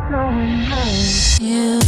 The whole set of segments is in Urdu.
Yeah.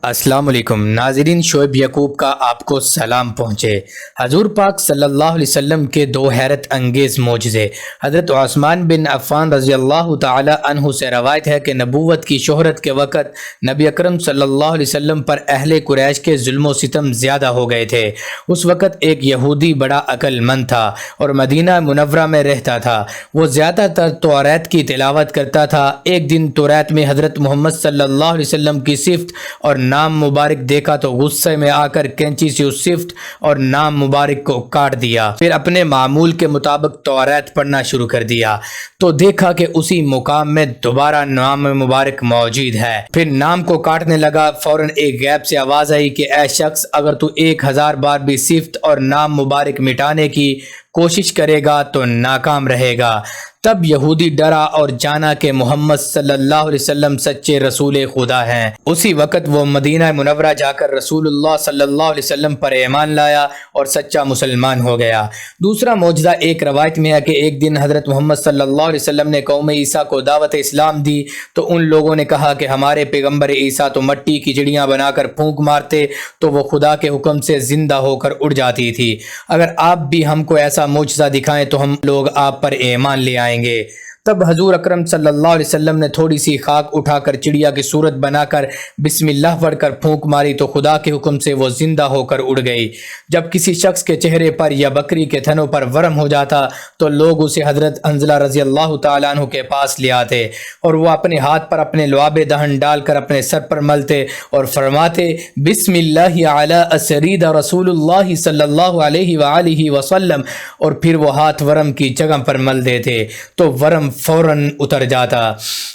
السلام علیکم ناظرین، شعیب یعقوب کا آپ کو سلام پہنچے۔ حضور پاک صلی اللہ علیہ وسلم کے دو حیرت انگیز معجزے۔ حضرت عثمان بن عفان رضی اللہ تعالی عنہ سے روایت ہے کہ نبوت کی شہرت کے وقت نبی اکرم صلی اللہ علیہ وسلم پر اہل قریش کے ظلم و ستم زیادہ ہو گئے تھے۔ اس وقت ایک یہودی بڑا عقل مند تھا اور مدینہ منورہ میں رہتا تھا۔ وہ زیادہ تر توریت کی تلاوت کرتا تھا۔ ایک دن توریت میں حضرت محمد صلی اللہ علیہ وسلم کی صفت اور نام مبارک دیکھا تو غصے میں آ کر کینچی سے اس صفت اور نام مبارک کو کاٹ دیا۔ پھر اپنے معمول کے مطابق توریت پڑھنا شروع کر دیا تو دیکھا کہ اسی مقام میں دوبارہ نام مبارک موجود ہے۔ پھر نام کو کاٹنے لگا۔ فوراً ایک غیب سے آواز آئی کہ اے شخص، اگر تو 1000 بار بھی صفت اور نام مبارک مٹانے کی کوشش کرے گا تو ناکام رہے گا۔ تب یہودی ڈرا اور جانا کہ محمد صلی اللہ علیہ وسلم سچے رسول خدا ہیں۔ اسی وقت وہ مدینہ منورہ جا کر رسول اللہ صلی اللہ علیہ وسلم پر ایمان لایا اور سچا مسلمان ہو گیا۔ دوسرا معجزہ ایک روایت میں ہے کہ ایک دن حضرت محمد صلی اللہ علیہ وسلم نے قوم عیسیٰ کو دعوت اسلام دی تو ان لوگوں نے کہا کہ ہمارے پیغمبر عیسیٰ تو مٹی کی چڑیاں بنا کر پھونک مارتے تو وہ خدا کے حکم سے زندہ ہو کر اڑ جاتی تھی۔ اگر آپ بھی ہم کو ایسا معجزہ دکھائیں تو ہم لوگ آپ پر ایمان لے آئیں گے۔ تب حضور اکرم صلی اللہ علیہ وسلم نے تھوڑی سی خاک اٹھا کر چڑیا کی صورت بنا کر بسم اللہ پڑھ کر پھونک ماری تو خدا کے حکم سے وہ زندہ ہو کر اڑ گئی۔ جب کسی شخص کے چہرے پر یا بکری کے تھنوں پر ورم ہو جاتا تو لوگ اسے حضرت حنظلہ رضی اللہ تعالیٰ عنہ کے پاس لے آتے اور وہ اپنے ہاتھ پر اپنے لعاب دہن ڈال کر اپنے سر پر ملتے اور فرماتے بسم اللہ علی اسرید رسول اللہ صلی اللہ علیہ وآلہ وسلم، اور پھر وہ ہاتھ ورم کی جگہ پر مل دیتے تو ورم فوراً اتر جاتا۔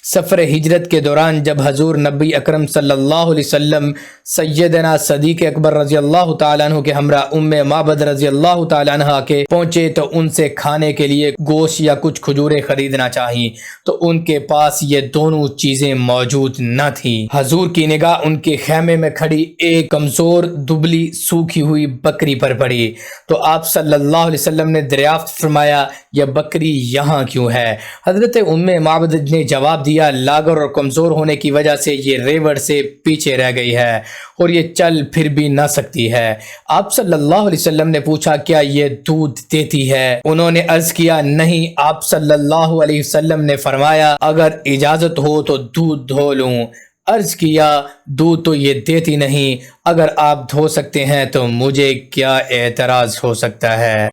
سفر ہجرت کے دوران جب حضور نبی اکرم صلی اللہ علیہ وسلم سیدنا صدیق اکبر رضی اللہ تعالیٰ عنہ کے ہمراہ ام معبد رضی اللہ تعالیٰ عنہ کے پہنچے تو ان سے کھانے کے لیے گوشت یا کچھ کھجوریں خریدنا چاہی تو ان کے پاس یہ دونوں چیزیں موجود نہ تھیں۔ حضور کی نگاہ ان کے خیمے میں کھڑی ایک کمزور دبلی سوکھی ہوئی بکری پر پڑی تو آپ صلی اللہ علیہ وسلم نے دریافت فرمایا یہ بکری یہاں کیوں ہے؟ حضرت ام معبد نے جواب دیا لاغر اور کمزور ہونے کی وجہ سے یہ ریوڑ سے پیچھے رہ گئی ہے اور یہ چل پھر بھی نہ سکتی ہے۔ آپ صلی اللہ علیہ وسلم نے پوچھا کیا یہ دودھ دیتی ہے؟ انہوں نے عرض کیا نہیں۔ آپ صلی اللہ علیہ وسلم نے فرمایا اگر اجازت ہو تو دودھ دھو لوں۔ عرض کیا دودھ تو یہ دیتی نہیں، اگر آپ دھو سکتے ہیں تو مجھے کیا اعتراض ہو سکتا ہے؟